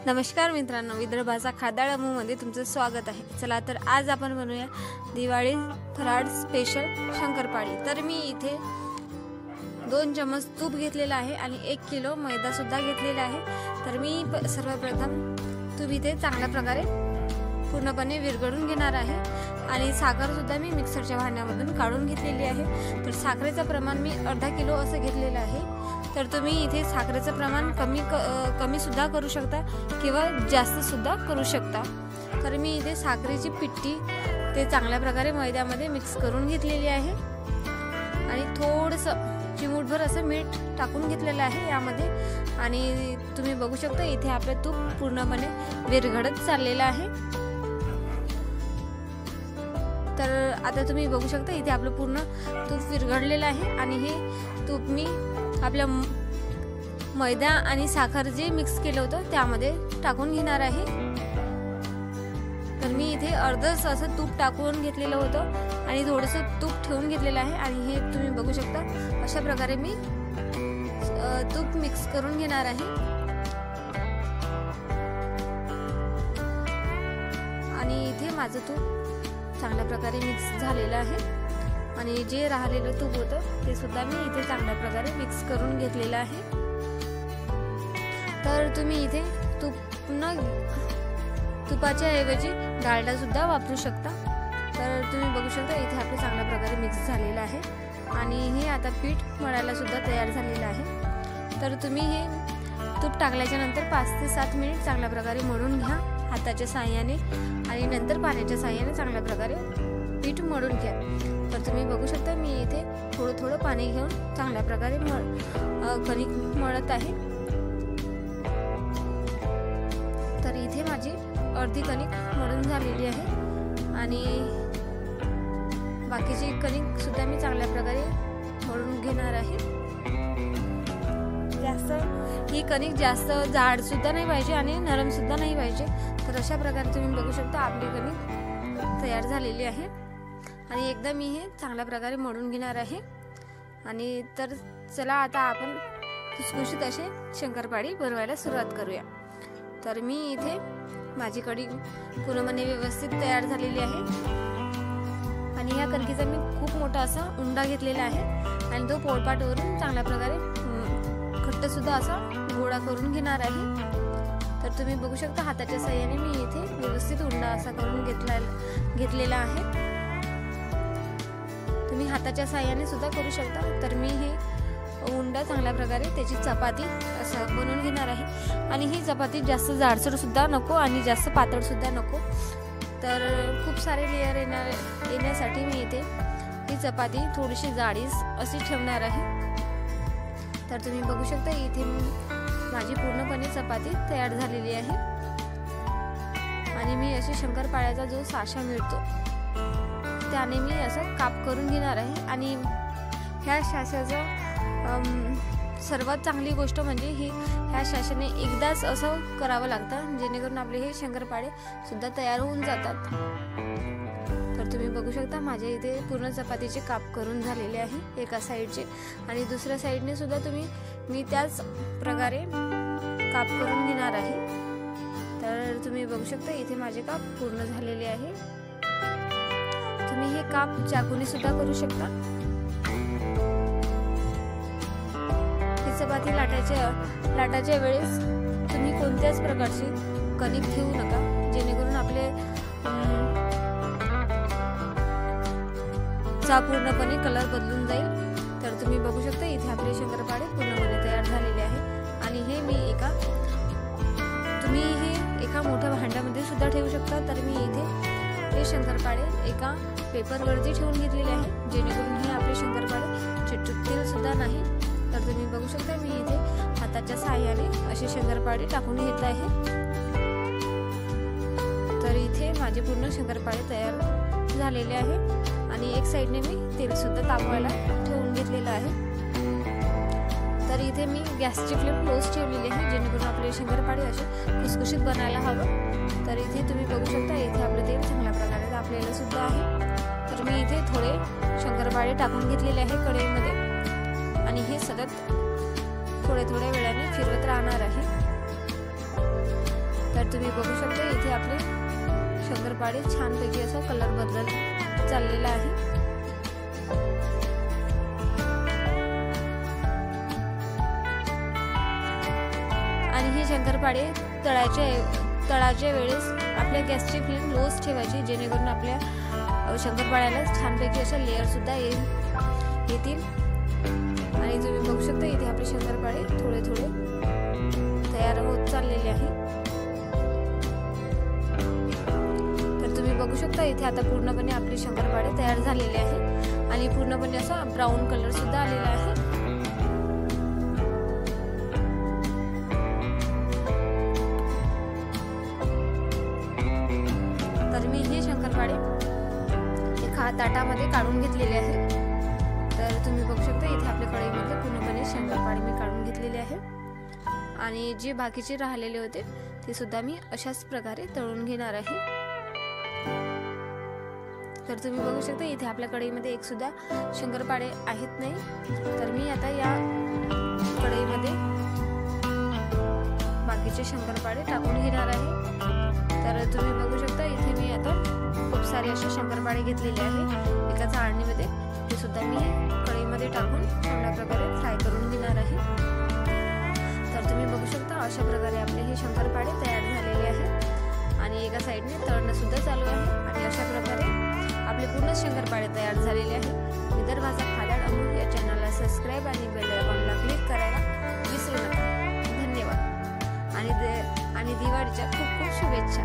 नमस्कार मित्रांनो, विदर्भाचा खादाळ मध्ये तुमचं स्वागत आहे। चला तर आज आपण बनवूया दिवाळी फराळ स्पेशल शंकरपाळी। तर मी इथे 2 चमच तूप घेतलेला आहे आणि 1 किलो मैदा सुद्धा घेतलेला आहे। तर मी सर्वप्रथम तूप इथे चांगल्या प्रकारे पूर्णपणे विरघळून घेणार आहे आणि साखर सुद्धा मी मिक्सरच्या भांड्यामधून काढून घेतलेली आहे। तर साखरेचं प्रमाण मी अर्धा किलो असं घेतलेलं आहे। तर तुम्ही इथे साखरेचं प्रमाण कमी सुद्धा करू शकता किंवा जास्त सुद्धा करू शकता। तर मी इथे साखरेची पिट्टी ते चांगल्या प्रकारे मैद्यामध्ये मिक्स करून घेतलेली आहे आणि थोडंसं चिमूटभर असं मीठ टाकून घेतलेलं आहे यामध्ये। आणि तुम्ही बघू शकता इथे आपले तूप पूर्णपणे विरघळत चाललेलं आहे। तर आता तुम्ही बघू शकता इथे आपलं पूर्ण तूप विरघळलेलं आहे आणि हे तूप मी आपल्या मैदा आणि साखर जे मिक्स केलं होतं त्यामध्ये टाकून घेणार आहे। तर मी इथे अर्धच असं तूप टाकून घेतलेलं होतं आणि थोडंसं तूप ठेवून घेतलेलं आहे आणि हे तुम्ही बघू शकता अशा प्रकारे मी तूप मिक्स करून घेणार आहे। आणि इथे माझं तूप चांगल्या प्रकारे मिक्स झालेलं आहे आणि जे राहिलेलं तूप होतं ते सुद्धा मी इथे चांगल्या प्रकारे मिक्स करून घेतलेलं आहे। तर तुम्ही इथे तुपाच्या ऐवजी डालडा सुद्धा वापरू शकता। तर तुम्ही बघू शकता इथे आपलं चांगल्या प्रकारे मिक्स झालेलं आहे आणि हे आता पीठ मळायला सुद्धा तयार झालेलं आहे। तर तुम्ही हे तूप टाकल्याच्या नंतर 5 ते 7 मिनिट चांगल्या प्रकारे मळून घ्या हाताच्या साहाय्याने आणि नंतर पाण्याच्या साहाय्याने चांगल्या प्रकारे पीठ मळून घ्या। तर तुम्ही बघू शकता मी इथे थोडं पाणी घेऊन चांगल्या प्रकारे कणिक मळत आहे। तर इथे माझी अर्धी कणिक मळून झालेली आहे आणि बाकीची कणिक सुद्धा मी चांगल्या प्रकारे मळून घेणार आहे। ही कणिक जास्त जाड सुद्धा नाही पाहिजे आणि नरम सुद्धा नाही पाहिजे। तर अशा प्रकारे तुम्ही बघू शकता आपली कणिक तयार झालेली आहे आणि एकदा मी हे चांगल्या प्रकारे मळून घेणार आहे। आणि तर चला आता आपण खुसखुशीत असे शंकरपाळी बनवायला सुरुवात करूया। तर मी इथे माझी कणिक पूर्णपणे व्यवस्थित तयार झालेली आहे आणि या कणकीचा मी खूप मोठा असा उंडा घेतलेला आहे आणि तो पोळपाटवरून चांगल्या प्रकारे घट्ट सुद्धा असा गोळा करून घेणार आहे। तर तुम्ही बघू शकता हाताच्या साहाय्याने मी इथे व्यवस्थित उंडा असा करून घेतलेला आहे। तुम्ही हाताच्या साहाय्याने सुद्धा करू शकता। तर मी हे उंडा चांगल्या प्रकारे त्याची चपाती असं बनवून घेणार आहे आणि ही चपाती जास्त जाडसर सुद्धा नको आणि जास्त पातळ सुद्धा नको। तर खूप सारे लेयर येण्यासाठी मी इथे ही चपाती थोडीशी जाडीस अशी ठेवणार आहे। तर तुम्ही बघू शकता इथे माझी पूर्णपणे चपाती तयार झालेली आहे आणि मी अशी शंकरपाळ्याचा जो साचा मिळतो त्याने मी असं काप करून घेणार आहे। आणि ह्या साच्याचं सर्वात चांगली गोष्ट म्हणजे ह्या साच्याने एकदाच असं करावं लागतं जेणेकरून आपले हे शंकरपाळे सुद्धा तयार होऊन जातात। तर तुम्ही बघू शकता माझ्या इथे पूर्ण चपातीचे काप करून झालेले आहे एका साईडचे आणि दुसऱ्या साईडने सुद्धा मी त्याच प्रकारे काप करून घेणार आहे। तर तुम्ही बघू शकता इथे माझे काप पूर्ण झालेले आहे। तुम्ही हे काप चाकूने सुद्धा करू शकता। ही चपाती लाटाच्या वेळेस तुम्ही कोणत्याच प्रकारची कणिक ठेवू नका जेणेकरून आपले पूर्णपणे कलर बदलून जाईल। तर तुम्ही बघू शकता इथे आपले शंकरपाळे पूर्णपणे तयार झालेले आहे आणि हे मी तुम्ही हे एका मोठ्या भांड्यामध्ये सुद्धा ठेवू शकता। तर मी इथे हे शंकरपाळे एका पेपरवरती ठेवून घेतलेले आहे जेणेकरून हे आपले शंकरपाळे चिटकतील सुद्धा नाही। तर तुम्ही बघू शकता मी इथे हाताच्या साहाय्याने असे शंकरपाळे टाकून घेत आहे। तर इथे माझे पूर्ण शंकरपाळे तयार झालेले आहे आणि एक साईडने मी तेल सुद्धा तापवायला ठेवून घेतलेलं आहे। तर इथे मी गॅसची फ्लेम क्लोज ठेवलेली आहे जेणेकरून आपले शंकरपाळे असे खुसखुशीत बनायला हवं। तर इथे तुम्ही बघू शकता इथे आपले तेल चांगल्या प्रकारे तापलेलं सुद्धा आहे। तर मी इथे थोडे शंकरपाळे टाकून घेतलेले आहे कढईमध्ये आणि हे सतत थोड्या वेळाने फिरवत राहणार आहे। तर तुम्ही बघू शकता इथे आपले शंकरपाळे छानपैकी असा कलर बदलत चाललेला आहे। आणि हे शंकरपाळे तळाच्या वेळेस आपल्या गॅसची फ्लेम लोच ठेवायची, जेणेकरून आपल्या शंकरपाळ्याला छानपैकी अशा लेअर सुद्धा येतील। आणि तुम्ही बघू शकता इथे आपले शंकरपाळे थोडे थोडे तयार होत चाललेले आहे। तर तुम्ही बघू शकता इथे आता पूर्णपणे आपले शंकरपाळे तयार झालेले आहे आणि पूर्णपणे असा ब्राऊन कलर सुद्धा आलेला आहे। तर मी हे शंकरपाळे एका ताटामध्ये काढून घेतलेले आहे। तर तुम्ही बघू शकता इथे आपल्या कढईमध्ये पूर्णपणे शंकरपाळे मी काढून घेतलेले आहे आणि जे बाकीचे राहिलेले होते ते सुद्धा मी अशाच प्रकारे तळून घेणार आहे। तर तुम्ही बघू शकता इथे आपल्या कढईमध्ये एक सुद्धा शंकरपाळे आहेत नाही। तर मी आता या कढईमध्ये बाकीचे शंकरपाळे टाकून घेणार आहे। तर तुम्ही बघू शकता इथे मी आता खूप सारे असे शंकरपाळे घेतलेले आहे एका चाळणीमध्ये, ते सुद्धा मी कढईमध्ये टाकून चांगल्या प्रकारे फ्राय करून घेणार आहे। तर तुम्ही बघू शकता अशा प्रकारे आपले हे शंकरपाळे तयार झालेले आहे आणि एका साईडने तळणं सुद्धा चालू आहे आणि अशा प्रकारे आपले पूर्ण शंकरपाळे तयार झालेले आहे। विदर्भाचा खादाड अमूल या चॅनलला सबस्क्राईब आणि बेल आयकॉनला क्लिक करायला विसरू नका। धन्यवाद आणि दिवाळीच्या खूप खूप शुभेच्छा।